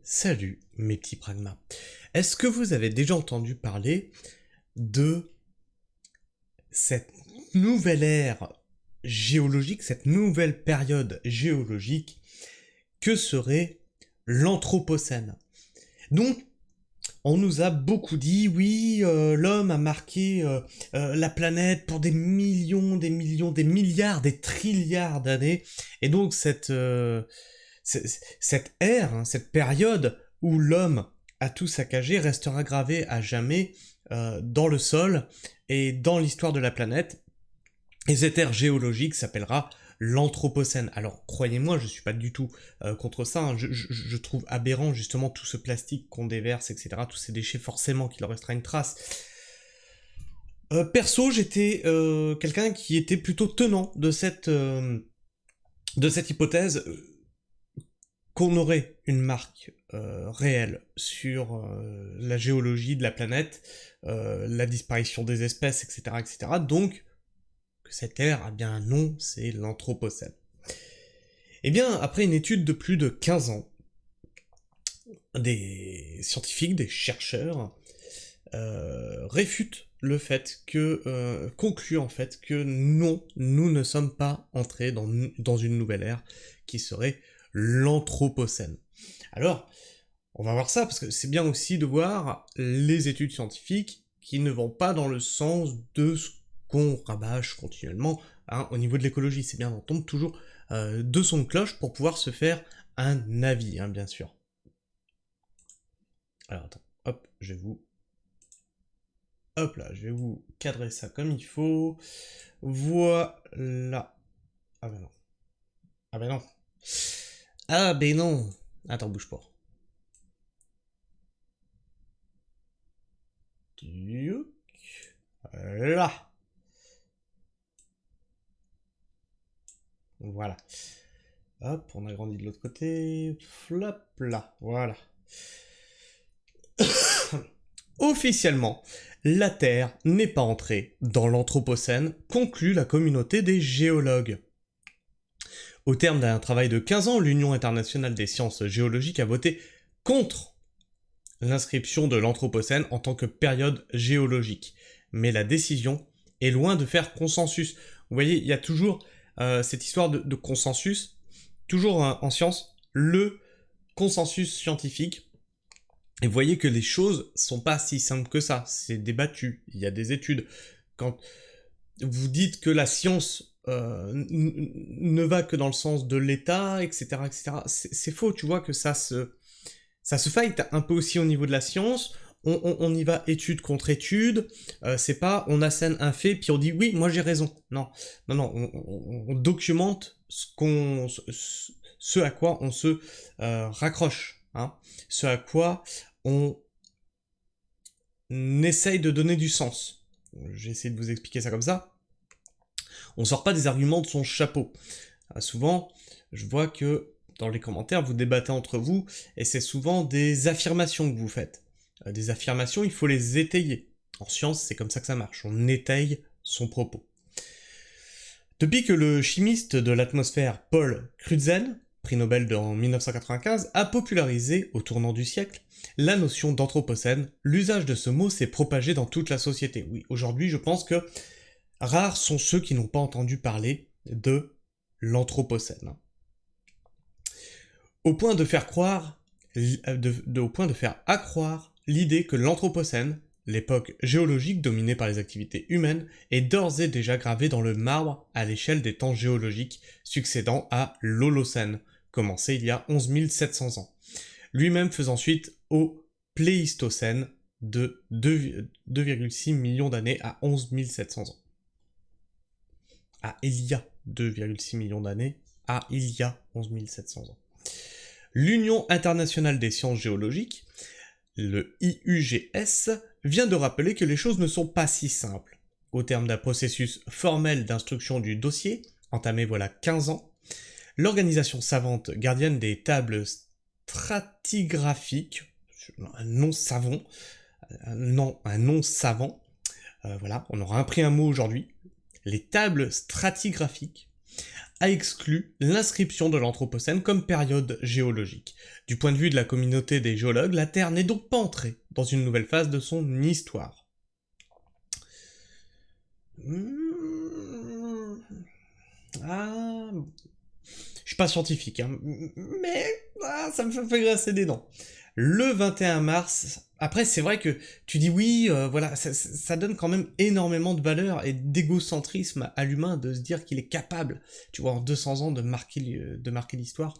Salut mes petits pragmas. Est-ce que vous avez déjà entendu parler de cette nouvelle ère géologique, cette nouvelle période géologique que serait l'Anthropocène? Donc, on nous a beaucoup dit, oui, l'homme a marqué la planète pour des millions, des milliards, des trilliards d'années, et donc cette ère, hein, cette période où l'homme a tout saccagé restera gravée à jamais dans le sol et dans l'histoire de la planète. Et cette ère géologique s'appellera l'Anthropocène. Alors, croyez-moi, je suis pas du tout contre ça, hein. Je trouve aberrant justement tout ce plastique qu'on déverse, etc., tous ces déchets, forcément qu'il en restera une trace. Perso, j'étais quelqu'un qui était plutôt tenant de cette hypothèse qu'on aurait une marque réelle sur la géologie de la planète, la disparition des espèces, etc., etc., donc que cette ère a bien un nom, c'est l'Anthropocène. Eh bien, après une étude de plus de 15 ans, des scientifiques, des chercheurs, réfutent le fait que, concluent en fait que non, nous ne sommes pas entrés dans une nouvelle ère qui serait l'Anthropocène. Alors, on va voir ça, parce que c'est bien aussi de voir les études scientifiques qui ne vont pas dans le sens de ce qu'on rabâche continuellement, hein, au niveau de l'écologie. C'est bien d'entendre toujours deux sons de cloche pour pouvoir se faire un avis, hein, bien sûr. Alors attends, hop, je vais vous... Hop là, je vais vous cadrer ça comme il faut. Voilà. Ah ben non. Ah ben non. Ah ben non. Attends, bouge pas. Là. Voilà. Hop, on agrandit de l'autre côté. Flop là. Voilà. Officiellement, la Terre n'est pas entrée dans l'Anthropocène, conclut la communauté des géologues. Au terme d'un travail de 15 ans, l'Union internationale des sciences géologiques a voté contre l'inscription de l'Anthropocène en tant que période géologique. Mais la décision est loin de faire consensus. Vous voyez, il y a toujours cette histoire de consensus, toujours en science, le consensus scientifique. Et vous voyez que les choses sont pas si simples que ça, c'est débattu, il y a des études. Quand vous dites que la science ne va que dans le sens de l'État, etc., etc., c'est faux, tu vois que ça se fight un peu aussi au niveau de la science. On y va étude contre étude, c'est pas on assène un fait puis on dit oui, moi j'ai raison. Non, on documente ce à quoi on se raccroche, hein, ce à quoi on essaye de donner du sens. J'ai essayé de vous expliquer ça comme ça. On sort pas des arguments de son chapeau. Souvent, je vois que dans les commentaires, vous débattez entre vous, et c'est souvent des affirmations que vous faites. Des affirmations, il faut les étayer. En science, c'est comme ça que ça marche, on étaye son propos. Depuis que le chimiste de l'atmosphère Paul Crutzen, prix Nobel en 1995, a popularisé, au tournant du siècle, la notion d'anthropocène, l'usage de ce mot s'est propagé dans toute la société. Oui, aujourd'hui, je pense que rares sont ceux qui n'ont pas entendu parler de l'anthropocène. Au point de faire accroire l'idée que l'anthropocène, l'époque géologique dominée par les activités humaines, est d'ores et déjà gravée dans le marbre à l'échelle des temps géologiques succédant à l'Holocène, commencé il y a 11 700 ans, lui-même faisant suite au Pléistocène de 2,6 millions d'années à 11 700 ans. Ah, il y a 2,6 millions d'années à il y a 11 700 ans. L'Union internationale des sciences géologiques, le IUGS, vient de rappeler que les choses ne sont pas si simples. Au terme d'un processus formel d'instruction du dossier, entamé voilà 15 ans, l'organisation savante gardienne des tables stratigraphiques, un nom savant, voilà, on aura appris un mot aujourd'hui, les tables stratigraphiques, a exclu l'inscription de l'Anthropocène comme période géologique. Du point de vue de la communauté des géologues, la Terre n'est donc pas entrée dans une nouvelle phase de son histoire. Je suis pas scientifique, hein, mais ça me fait grincer des dents. Le 21 mars, après c'est vrai que tu dis oui, voilà, ça donne quand même énormément de valeur et d'égocentrisme à l'humain de se dire qu'il est capable, tu vois, en 200 ans de marquer l'histoire.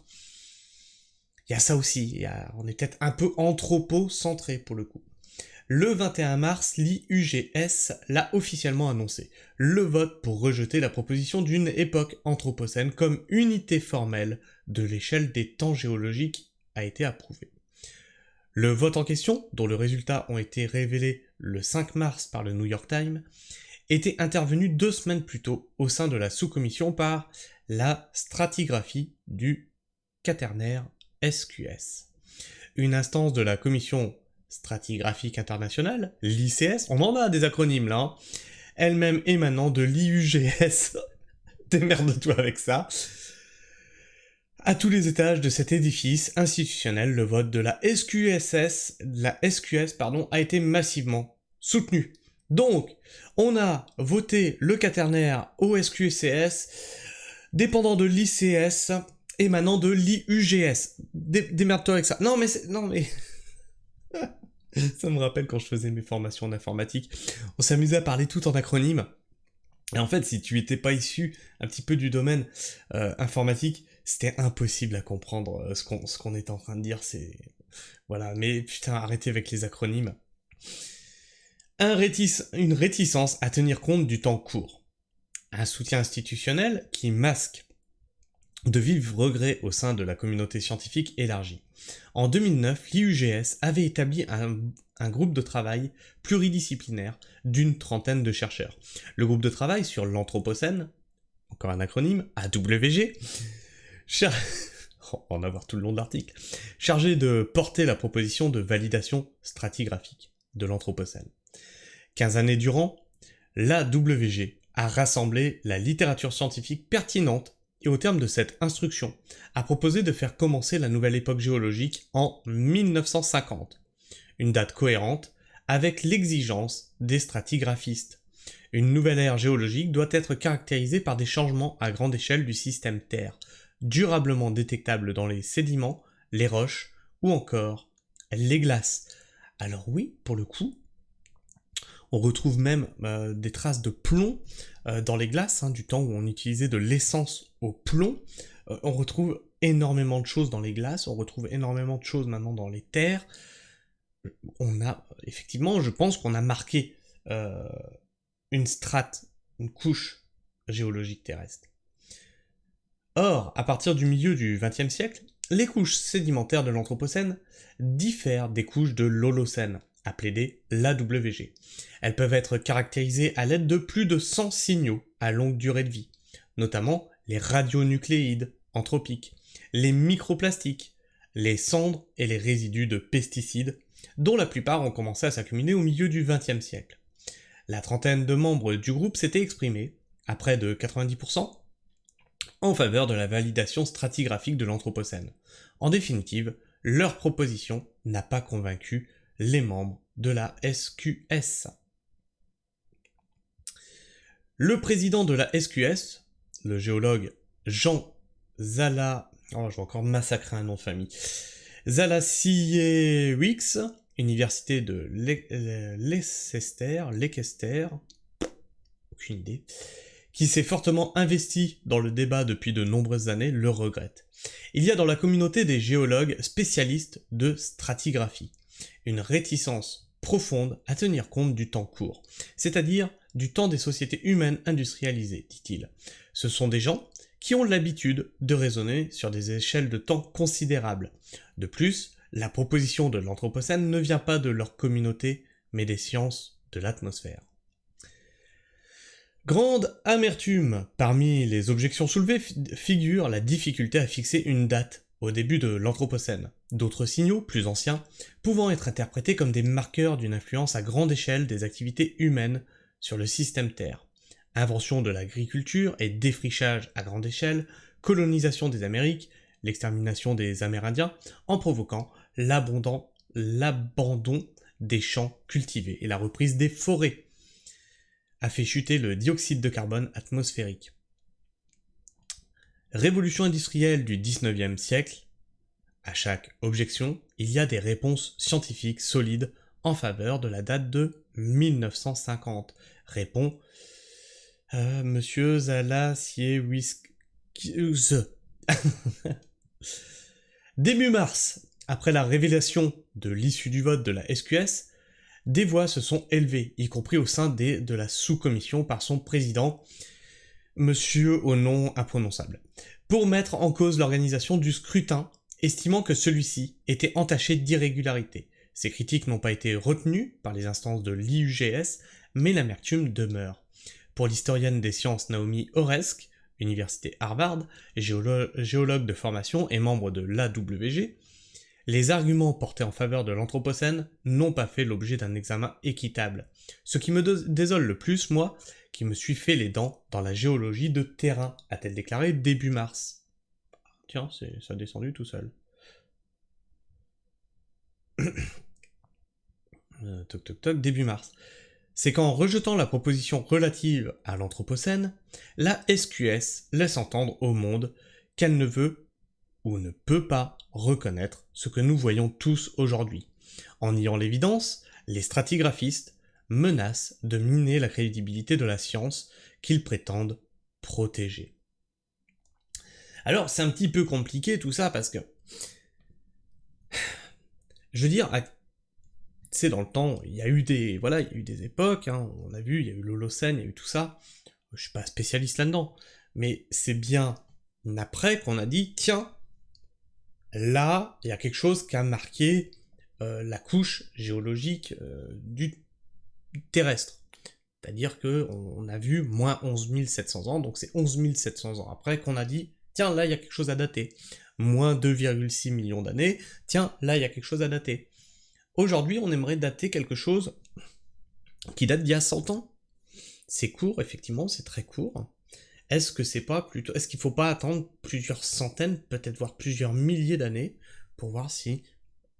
Il y a ça aussi, on est peut-être un peu anthropocentré pour le coup. Le 21 mars, l'IUGS l'a officiellement annoncé. Le vote pour rejeter la proposition d'une époque anthropocène comme unité formelle de l'échelle des temps géologiques a été approuvé. Le vote en question, dont les résultats ont été révélés le 5 mars par le New York Times, était intervenu 2 semaines plus tôt au sein de la sous-commission par la stratigraphie du quaternaire SQS. Une instance de la commission stratigraphique internationale, l'ICS, on en a des acronymes là, hein, elle-même émanant de l'IUGS, démerde-toi avec ça. À tous les étages de cet édifice institutionnel, le vote de la SQS a été massivement soutenu. Donc, on a voté le quaternaire au SQCS, dépendant de l'ICS, émanant de l'IUGS. Démerde-toi avec ça. Non mais... Ça me rappelle quand je faisais mes formations en informatique, on s'amusait à parler tout en acronyme. Et en fait, si tu étais pas issu un petit peu du domaine informatique, c'était impossible à comprendre ce qu'on était en train de dire. Voilà, mais putain, arrêtez avec les acronymes. Une réticence à tenir compte du temps court. Un soutien institutionnel qui masque de vifs regrets au sein de la communauté scientifique élargie. En 2009, l'IUGS avait établi un groupe de travail pluridisciplinaire d'une trentaine de chercheurs. Le groupe de travail sur l'Anthropocène, encore un acronyme, AWG, on va voir tout le long de l'article, chargé de porter la proposition de validation stratigraphique de l'Anthropocène. 15 années durant, l'AWG a rassemblé la littérature scientifique pertinente et au terme de cette instruction, a proposé de faire commencer la nouvelle époque géologique en 1950, une date cohérente avec l'exigence des stratigraphistes. Une nouvelle ère géologique doit être caractérisée par des changements à grande échelle du système Terre, durablement détectables dans les sédiments, les roches ou encore les glaces. Alors oui, pour le coup, on retrouve même des traces de plomb dans les glaces, hein, du temps où on utilisait de l'essence au plomb. On retrouve énormément de choses dans les glaces, on retrouve énormément de choses maintenant dans les terres. Effectivement, je pense qu'on a marqué une strate, une couche géologique terrestre. Or, à partir du milieu du XXe siècle, les couches sédimentaires de l'Anthropocène diffèrent des couches de l'Holocène, appelées l'AWG. Elles peuvent être caractérisées à l'aide de plus de 100 signaux à longue durée de vie, notamment les radionucléides anthropiques, les microplastiques, les cendres et les résidus de pesticides, dont la plupart ont commencé à s'accumuler au milieu du XXe siècle. La trentaine de membres du groupe s'étaient exprimés, à près de 90%, en faveur de la validation stratigraphique de l'Anthropocène. En définitive, leur proposition n'a pas convaincu les membres de la SQS. Le président de la SQS, le géologue Jean Zala... Oh, je vais encore massacrer un nom de famille. Zalasiewicz, université de Leicester, aucune idée, qui s'est fortement investi dans le débat depuis de nombreuses années, le regrette. Il y a dans la communauté des géologues spécialistes de stratigraphie une réticence profonde à tenir compte du temps court, c'est-à-dire du temps des sociétés humaines industrialisées, dit-il. Ce sont des gens qui ont l'habitude de raisonner sur des échelles de temps considérables. De plus, la proposition de l'Anthropocène ne vient pas de leur communauté, mais des sciences de l'atmosphère. Grande amertume parmi les objections soulevées figure la difficulté à fixer une date au début de l'Anthropocène, d'autres signaux, plus anciens, pouvant être interprétés comme des marqueurs d'une influence à grande échelle des activités humaines sur le système Terre. Invention de l'agriculture et défrichage à grande échelle, colonisation des Amériques, l'extermination des Amérindiens, en provoquant l'abandon des champs cultivés et la reprise des forêts, a fait chuter le dioxyde de carbone atmosphérique. Révolution industrielle du 19e siècle, à chaque objection, il y a des réponses scientifiques solides en faveur de la date de 1950. Répond Monsieur Zalassiewicz. Début mars, après la révélation de l'issue du vote de la SQS, des voix se sont élevées, y compris au sein de la sous-commission par son président, monsieur au nom imprononçable, pour mettre en cause l'organisation du scrutin, estimant que celui-ci était entaché d'irrégularités. Ces critiques n'ont pas été retenues par les instances de l'IUGS, mais l'amertume demeure. Pour l'historienne des sciences Naomi Oreskes, Université Harvard, géologue de formation et membre de l'AWG, les arguments portés en faveur de l'Anthropocène n'ont pas fait l'objet d'un examen équitable. Ce qui me désole le plus, moi, qui me suis fait les dents dans la géologie de terrain, a-t-elle déclaré début mars. Tiens, ça a descendu tout seul. Toc toc toc, début mars. C'est qu'en rejetant la proposition relative à l'Anthropocène, la SQS laisse entendre au monde qu'elle ne veut ou ne peut pas reconnaître ce que nous voyons tous aujourd'hui. En niant l'évidence, les stratigraphistes menacent de miner la crédibilité de la science qu'ils prétendent protéger. Alors c'est un petit peu compliqué tout ça parce que, je veux dire, c'est dans le temps, il y a eu des époques, hein, on a vu, il y a eu l'Holocène, il y a eu tout ça. Je suis pas spécialiste là-dedans, mais c'est bien après qu'on a dit, tiens, là, il y a quelque chose qui a marqué la couche géologique du terrestre. C'est-à-dire qu'on a vu moins 11 700 ans, donc c'est 11 700 ans après qu'on a dit, tiens, là, il y a quelque chose à dater. Moins 2,6 millions d'années, tiens, là, il y a quelque chose à dater. Aujourd'hui, on aimerait dater quelque chose qui date d'il y a 100 ans. C'est court, effectivement, c'est très court. Est-ce qu'il faut pas attendre plusieurs centaines, peut-être voire plusieurs milliers d'années pour voir si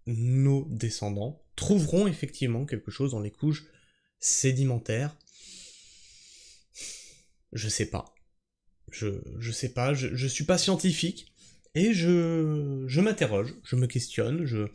nos descendants trouveront effectivement quelque chose dans les couches sédimentaires? Je sais pas. Je sais pas, je suis pas scientifique et je m'interroge, je me questionne, je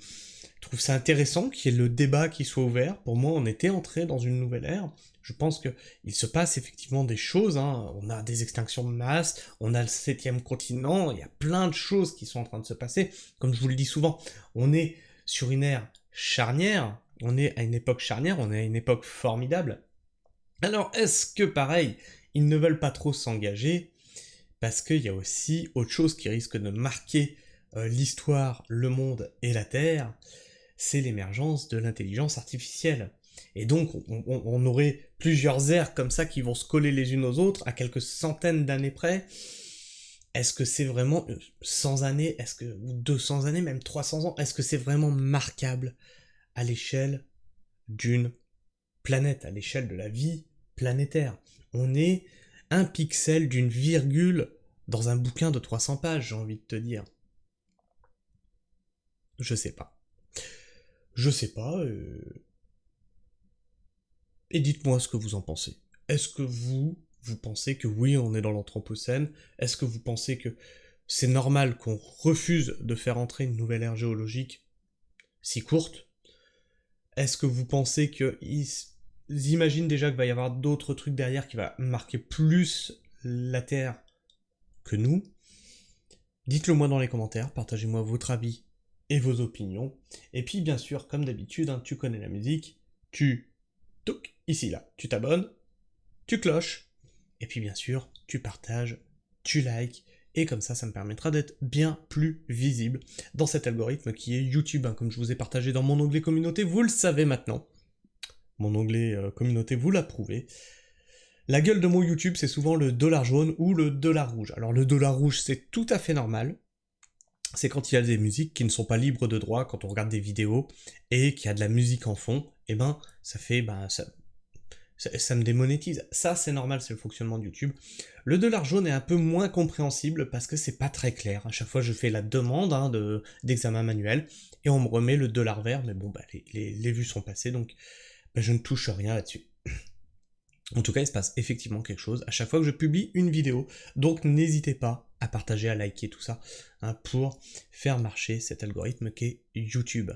trouve ça intéressant qu'il y ait le débat qui soit ouvert. Pour moi, on était entré dans une nouvelle ère. Je pense qu'il se passe effectivement des choses, hein. On a des extinctions de masse, on a le 7e continent, il y a plein de choses qui sont en train de se passer. Comme je vous le dis souvent, on est sur une ère charnière, on est à une époque charnière, on est à une époque formidable. Alors, est-ce que pareil, ils ne veulent pas trop s'engager parce qu'il y a aussi autre chose qui risque de marquer l'histoire, le monde et la Terre, c'est l'émergence de l'intelligence artificielle. Et donc, on aurait plusieurs ères comme ça qui vont se coller les unes aux autres à quelques centaines d'années près. Est-ce que c'est vraiment 100 années, ou 200 années, même 300 ans, est-ce que c'est vraiment marquable à l'échelle d'une planète, à l'échelle de la vie planétaire? On est un pixel d'une virgule dans un bouquin de 300 pages, j'ai envie de te dire. Je sais pas. Et dites-moi ce que vous en pensez. Est-ce que vous pensez que oui, on est dans l'Anthropocène? Est-ce que vous pensez que c'est normal qu'on refuse de faire entrer une nouvelle ère géologique si courte? Est-ce que vous pensez qu'ils imaginent déjà qu'il va y avoir d'autres trucs derrière qui va marquer plus la Terre que nous? Dites-le moi dans les commentaires, partagez-moi votre avis et vos opinions. Et puis bien sûr, comme d'habitude, hein, tu connais la musique, ici là, tu t'abonnes, tu cloches, et puis bien sûr, tu partages, tu likes, et comme ça me permettra d'être bien plus visible dans cet algorithme qui est YouTube, hein, comme je vous ai partagé dans mon onglet communauté, vous le savez maintenant. Mon onglet communauté, vous l'approuvez. La gueule de mon YouTube, c'est souvent le dollar jaune ou le dollar rouge. Alors le dollar rouge, c'est tout à fait normal. C'est quand il y a des musiques qui ne sont pas libres de droit, quand on regarde des vidéos, et qu'il y a de la musique en fond, et ça fait, ça me démonétise. Ça, c'est normal, c'est le fonctionnement de YouTube. Le dollar jaune est un peu moins compréhensible parce que c'est pas très clair. À chaque fois, je fais la demande d'examen manuel et on me remet le dollar vert, mais bon, bah, les vues sont passées, donc bah, je ne touche rien là-dessus. En tout cas, il se passe effectivement quelque chose à chaque fois que je publie une vidéo, donc n'hésitez pas à partager, à liker tout ça, pour faire marcher cet algorithme qu'est YouTube.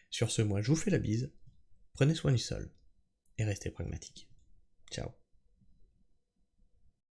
Sur ce, moi, je vous fais la bise, prenez soin du sol, et restez pragmatique. Ciao.